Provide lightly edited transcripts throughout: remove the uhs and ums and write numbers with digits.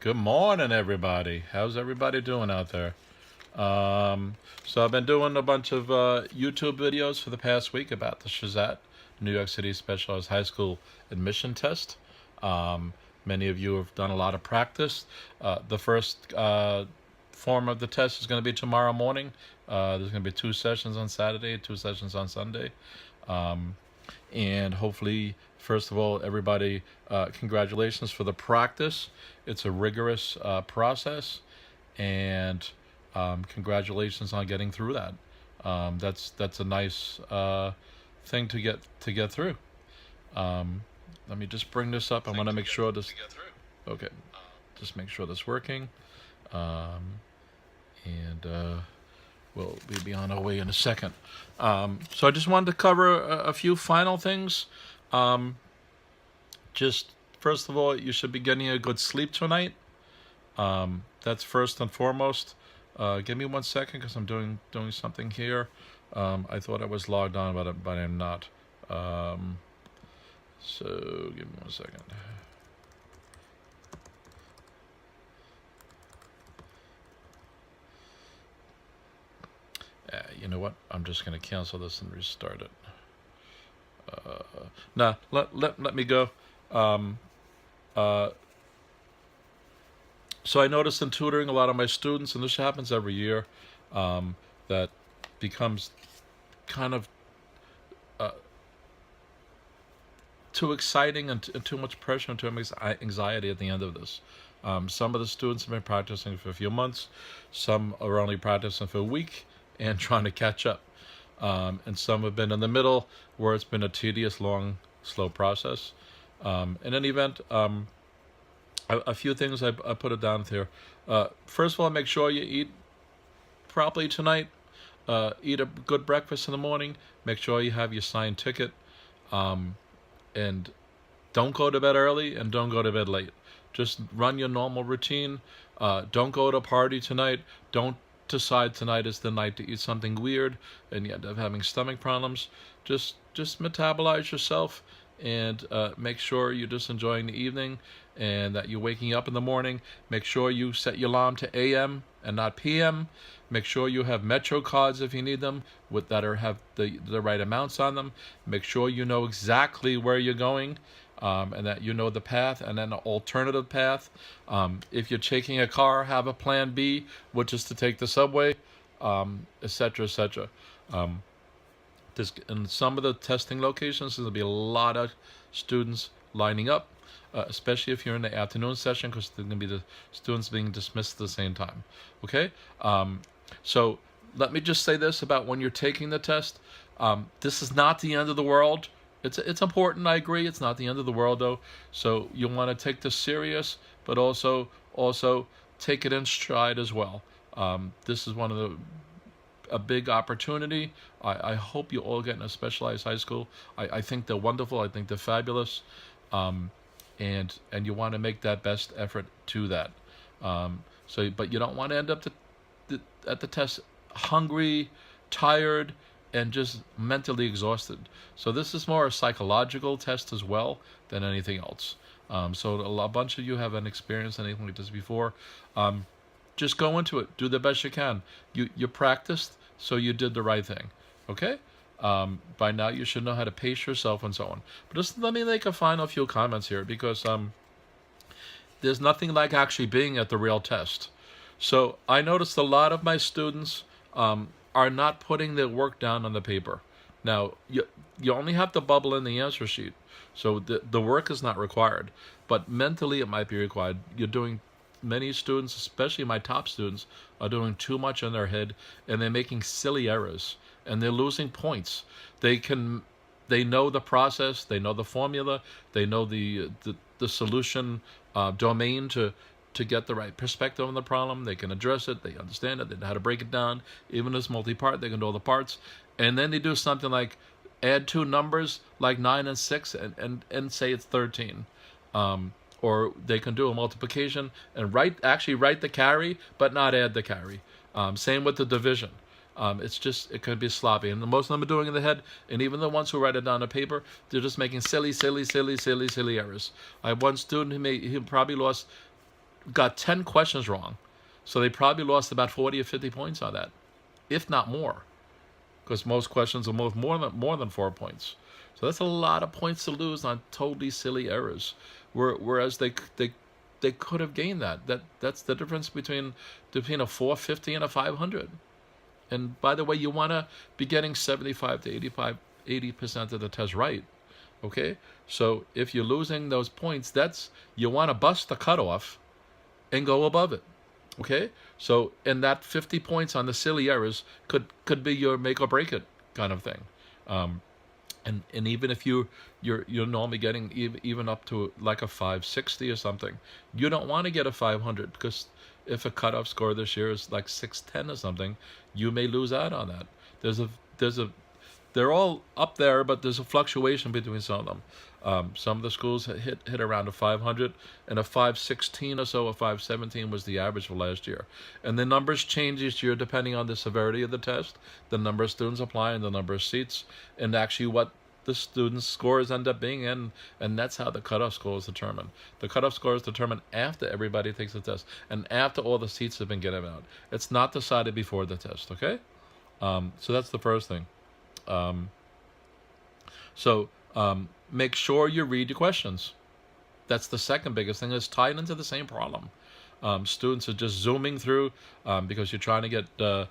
Good morning, everybody. How's everybody doing out there? So I've been doing a bunch of YouTube videos for the past week about the SHSAT, New York City Specialized High School Admission Test. Many of you have done a lot of practice. The first form of the test is going to be tomorrow morning. There's going to be 2 sessions on Saturday, 2 sessions on Sunday. And hopefully, first of all, everybody, congratulations for the practice. It's a rigorous process, and congratulations on getting through that. That's a nice thing to get through. Let me just bring this up. I want to make sure this. Okay, just make sure this is working, and we'll be on our way in a second. So I just wanted to cover a few final things. Just first of all, you should be getting a good sleep tonight. That's first and foremost. Give me 1 second because I'm doing something here. I thought I was logged on, but I'm not. So give me 1 second. You know what? I'm just going to cancel this and restart it. Nah, let me go. So I noticed in tutoring a lot of my students, and this happens every year, that becomes kind of too exciting and too much pressure and too much anxiety at the end of this. Some of the students have been practicing for a few months. Some are only practicing for a week and trying to catch up. And some have been in the middle where it's been a tedious, long, slow process. In any event, a few things I put it down there. First of all, make sure you eat properly tonight. Eat a good breakfast in the morning. Make sure you have your signed ticket. And don't go to bed early and don't go to bed late. Just run your normal routine. Don't go to a party tonight. Don't decide tonight is the night to eat something weird and you end up having stomach problems. Just metabolize yourself and make sure you're just enjoying the evening and that you're waking up in the morning. Make sure you set your alarm to AM and not PM. Make sure you have Metro cards if you need them that have the right amounts on them. Make sure you know exactly where you're going and that you know the path and then an alternative path. If you're taking a car, have a plan B, which is to take the subway, etc., etc. In some of the testing locations, there'll be a lot of students lining up, especially if you're in the afternoon session, because there's going to be the students being dismissed at the same time. Okay? So let me just say this about when you're taking the test. This is not the end of the world. It's important, I agree. It's not the end of the world, though. So you want to take this serious, but also take it in stride as well. This is a big opportunity. I hope you all get in a specialized high school. I think they're wonderful. I think they're fabulous. And you want to make that best effort to that. But you don't want to end up at the test hungry, tired, and just mentally exhausted. So this is more a psychological test as well than anything else. So a bunch of you haven't experienced anything like this before. Just go into it. Do the best you can. You practiced, so you did the right thing. Okay? By now you should know how to pace yourself and so on. But just let me make a final few comments here, because there's nothing like actually being at the real test. So I noticed a lot of my students are not putting their work down on the paper. Now, you only have to bubble in the answer sheet. So the work is not required. But mentally it might be required. Many students, especially my top students, are doing too much in their head, and they're making silly errors, and they're losing points. They know the process, they know the formula, they know the solution domain to get the right perspective on the problem. They can address it, they understand it, they know how to break it down. Even if it's multi-part, they can do all the parts. And then they do something like add 2 numbers like 9 and 6 and say it's 13. Or they can do a multiplication and actually write the carry, but not add the carry. Same with the division. It could be sloppy. And most of them are doing it in the head, and even the ones who write it down on paper, they're just making silly errors. I have one student who probably lost got 10 questions wrong. So they probably lost about 40 or 50 points on that, if not more, because most questions are more than 4 points. So that's a lot of points to lose on totally silly errors. Whereas they could have gained that. That's the difference between a 450 and a 500. And by the way, you want to be getting 75 to 80% of the test right. Okay? So if you're losing those points, you want to bust the cutoff and go above it. Okay? So, and that 50 points on the silly errors could be your make or break it kind of thing. And even if you're normally getting even up to like a 560 or something, you don't want to get a 500, because if a cutoff score this year is like 610 or something, you may lose out on that. They're all up there, but there's a fluctuation between some of them. Some of the schools hit around a 500, and a 516 or so, a 517 was the average for last year. And the numbers change each year depending on the severity of the test, the number of students applying, the number of seats, and actually what the students' scores end up being, and that's how the cutoff score is determined. The cutoff score is determined after everybody takes the test and after all the seats have been given out. It's not decided before the test, okay? So that's the first thing. Make sure you read your questions. That's the second biggest thing. It's tied into the same problem. Students are just zooming through because you're trying to get to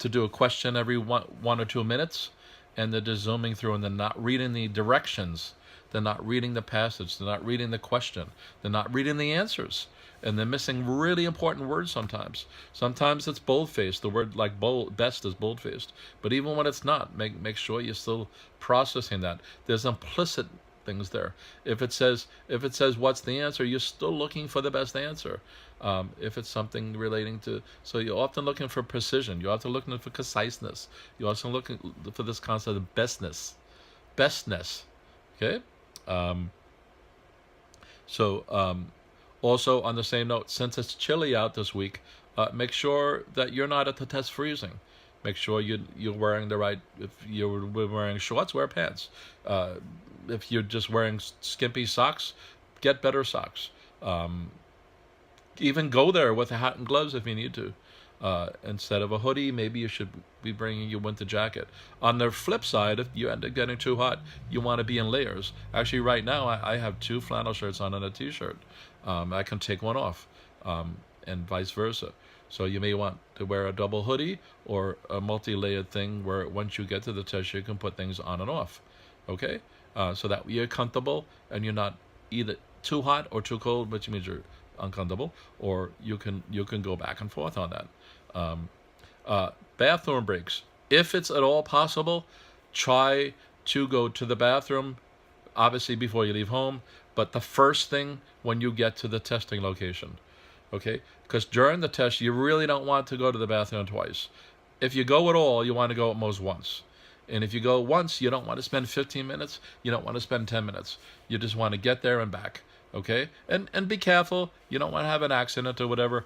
do a question every 1 or 2 minutes, and they're just zooming through, and they're not reading the directions. They're not reading the passage. They're not reading the question. They're not reading the answers. And they're missing really important words sometimes. Sometimes it's bold-faced. The word like best is bold-faced. But even when it's not, make sure you're still processing that. There's implicit things there. If it says what's the answer, you're still looking for the best answer. If it's something relating to, so you're often looking for precision. You're often looking for conciseness. You're also looking for this concept of bestness. Okay. Also, on the same note, since it's chilly out this week, make sure that you're not at the test freezing. Make sure you're wearing the right. If you're wearing shorts, wear pants. If you're just wearing skimpy socks, get better socks. Even go there with a hat and gloves if you need to. Instead of a hoodie, maybe you should be bringing your winter jacket. On the flip side, if you end up getting too hot, you want to be in layers. Actually, right now, I have 2 flannel shirts on and a t-shirt. I can take one off, and vice versa. So you may want to wear a double hoodie or a multi-layered thing where once you get to the test, you can put things on and off. Okay? So that you're comfortable and you're not either too hot or too cold, which means you're uncomfortable, or you can go back and forth on that. Bathroom breaks. If it's at all possible, try to go to the bathroom, obviously before you leave home, but the first thing when you get to the testing location. Okay? Because during the test, you really don't want to go to the bathroom twice. If you go at all, you want to go at most once. And if you go once, you don't want to spend 15 minutes. You don't want to spend 10 minutes. You just want to get there and back. Okay? And be careful. You don't want to have an accident or whatever.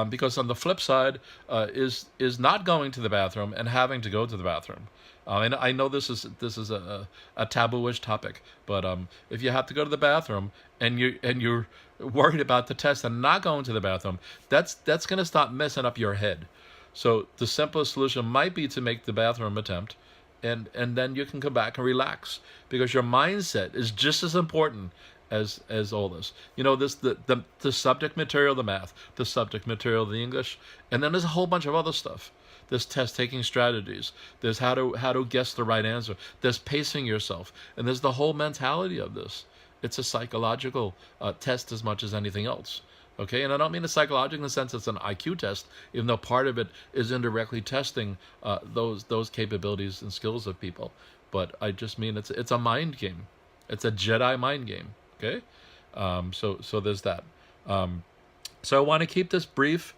Because on the flip side is not going to the bathroom and having to go to the bathroom. And I know this is a taboo-ish topic, but if you have to go to the bathroom and you're worried about the test and not going to the bathroom, that's going to start messing up your head. So the simplest solution might be to make the bathroom attempt, and then you can come back and relax, because your mindset is just as important as all this. You know, the subject material, the math, the subject material, the English, and then there's a whole bunch of other stuff. There's test-taking strategies. There's how to guess the right answer. There's pacing yourself, and there's the whole mentality of this. It's a psychological test as much as anything else. Okay, and I don't mean a psychological in the sense it's an IQ test, even though part of it is indirectly testing those capabilities and skills of people. But I just mean it's a mind game. It's a Jedi mind game. Okay, so there's that. So I want to keep this brief.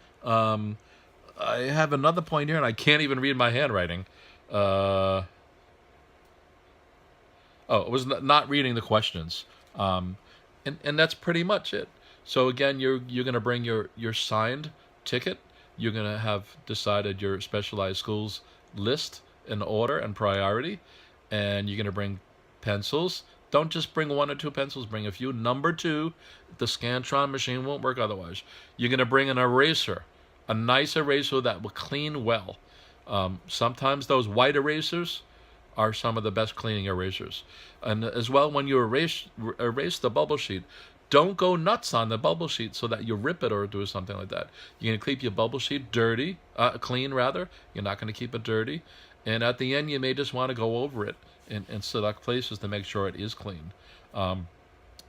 I have another point here, and I can't even read my handwriting. It was not reading the questions. And that's pretty much it. So again, you're going to bring your signed ticket. You're going to have decided your specialized schools list in order and priority, and you're going to bring pencils, Don't just bring 1 or 2 pencils, bring a few. Number 2, the Scantron machine won't work otherwise. You're going to bring an eraser, a nice eraser that will clean well. Sometimes those white erasers are some of the best cleaning erasers. And as well, when you erase the bubble sheet, don't go nuts on the bubble sheet so that you rip it or do something like that. You're going to keep your bubble sheet clean rather. You're not going to keep it dirty. And at the end, you may just want to go over it and select places to make sure it is clean.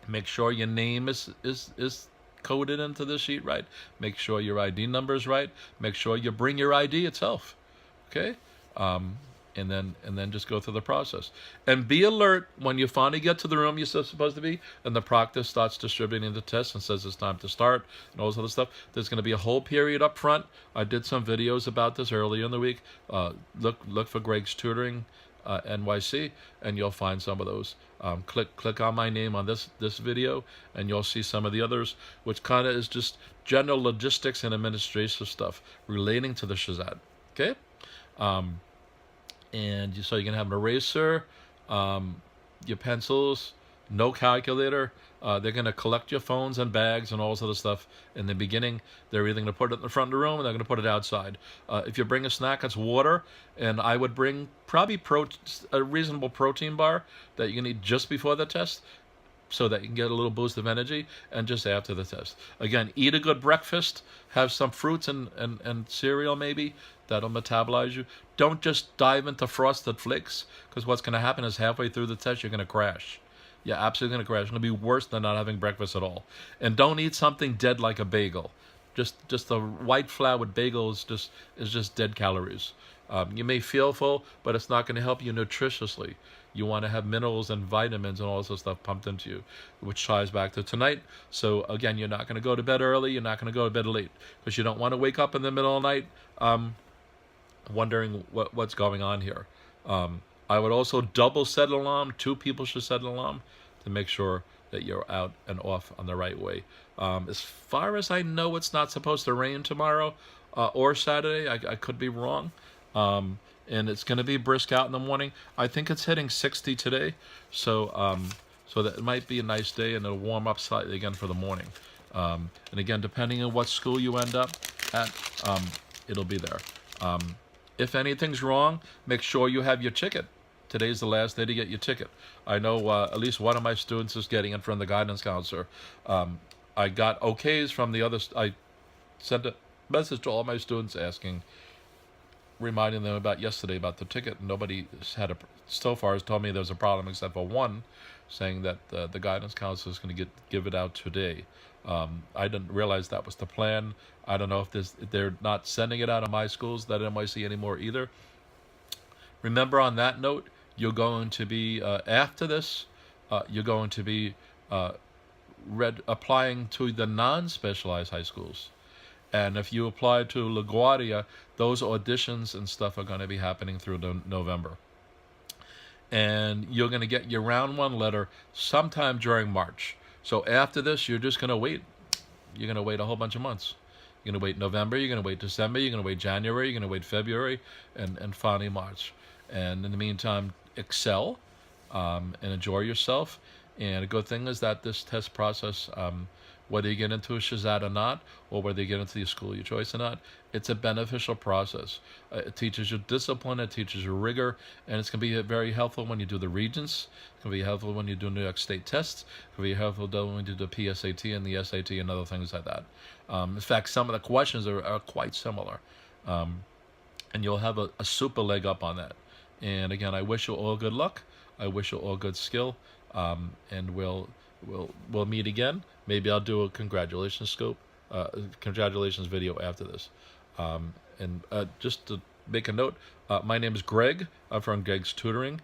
Make sure your name is coded into the sheet right. Make sure your ID number is right. Make sure you bring your ID itself. Okay? And then just go through the process. And be alert when you finally get to the room you're supposed to be, and the proctor starts distributing the tests and says it's time to start, and all this other stuff. There's going to be a whole period up front. I did some videos about this earlier in the week. Look for Greg's Tutoring NYC, and you'll find some of those. Click on my name on this video, and you'll see some of the others, which kind of is just general logistics and administrative stuff relating to the SHSAT. Okay? So you're going to have an eraser, your pencils, no calculator. They're going to collect your phones and bags and all this other stuff. In the beginning, they're either going to put it in the front of the room, and they're going to put it outside. If you bring a snack, it's water, and I would bring probably a reasonable protein bar that you can eat just before the test, so that you can get a little boost of energy, and just after the test. Again, eat a good breakfast, have some fruits and cereal maybe, that'll metabolize you. Don't just dive into Frosted Flakes, because what's going to happen is halfway through the test, you're going to crash. You're absolutely going to crash. It's going to be worse than not having breakfast at all. And don't eat something dead like a bagel. Just a white flour with bagel is just dead calories. You may feel full, but it's not going to help you nutritiously. You want to have minerals and vitamins and all this stuff pumped into you, which ties back to tonight. So again, you're not going to go to bed early. You're not going to go to bed late, because you don't want to wake up in the middle of the night wondering what's going on here. I would also double set an alarm. 2 people should set an alarm to make sure that you're out and off on the right way. As far as I know, it's not supposed to rain tomorrow or Saturday. I could be wrong. And it's going to be brisk out in the morning. I think it's hitting 60 today, so that it might be a nice day, and it'll warm up slightly again for the morning. And again, depending on what school you end up at, it'll be there. If anything's wrong, make sure you have your ticket. Today's the last day to get your ticket. I know at least one of my students is getting it from the guidance counselor. I got okays from the others. I sent a message to all my students reminding them about yesterday about the ticket. Nobody so far has told me there's a problem except for one, saying that the guidance counselor is going to give it out today. I didn't realize that was the plan. I don't know if they're not sending it out of my schools, that NYC anymore either. Remember, on that note, you're going to be, after this, you're going to be applying to the non-specialized high schools. And if you apply to LaGuardia, those auditions and stuff are going to be happening through November. And you're going to get your round 1 letter sometime during March. So after this, you're just going to wait. You're going to wait a whole bunch of months. You're going to wait November, you're going to wait December, you're going to wait January, you're going to wait February, and finally March. And in the meantime, excel and enjoy yourself. And a good thing is that this test process, whether you get into a SHSAT or not, or whether you get into the school of your choice or not, it's a beneficial process. It teaches you discipline, it teaches you rigor, and it's going to be very helpful when you do the Regents. It's going to be helpful when you do New York State tests. It's going to be helpful when you do the PSAT and the SAT and other things like that. In fact, some of the questions are quite similar. And you'll have a super leg up on that. And again, I wish you all good luck. I wish you all good skill. And we'll meet again. Maybe I'll do a congratulations video after this. Just to make a note, my name is Greg. I'm from Greg's Tutoring.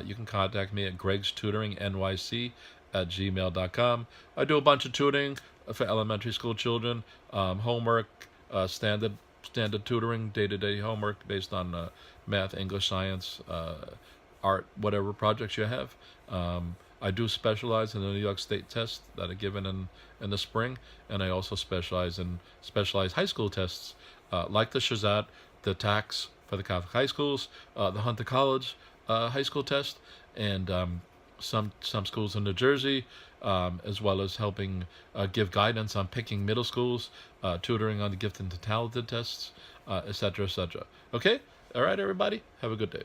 You can contact me at GregsTutoringNYC @gmail.com. I do a bunch of tutoring for elementary school children, homework, standard tutoring, day-to-day homework based on math, English, science, art, whatever projects you have. I do specialize in the New York State tests that are given in the spring, and I also specialize in specialized high school tests like the SHSAT, the TACHS for the Catholic high schools, the Hunter College high school test, and some schools in New Jersey, as well as helping give guidance on picking middle schools, tutoring on the gifted and talented tests, etc., etc. Okay? All right, everybody. Have a good day.